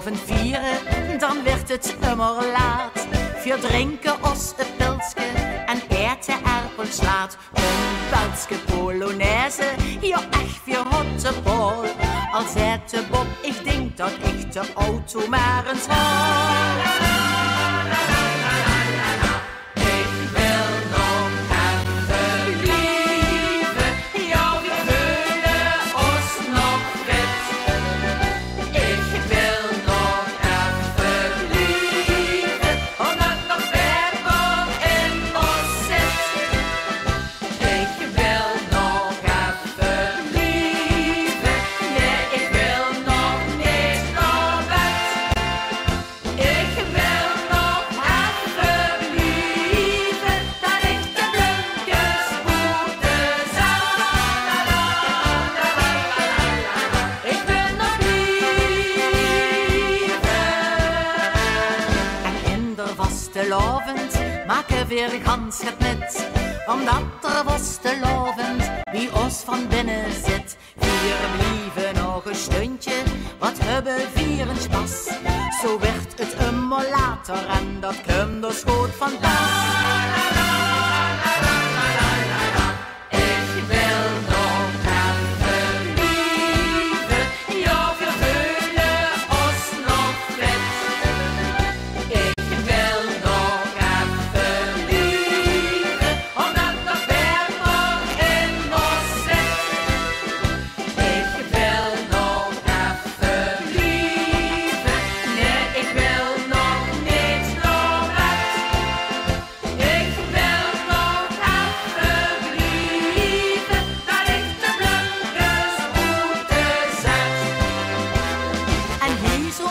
loven vieren, dan werd het immer laat. Wir drinken ons een pilsje en eten erpelslaat. Een Belgische polonaise, ja echt voor hottebol. Al zei de Bob, ik denk dat ik de auto maar eens haal. Vastelovend maken weer gans het met, omdat er vastelovend wie ons van binnen zit. Vier blieven nog een stundje, wat hebben vieren spas. Zo werd het immer later en dat kwam er schoot van pas.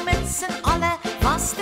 Met z'n allen vaste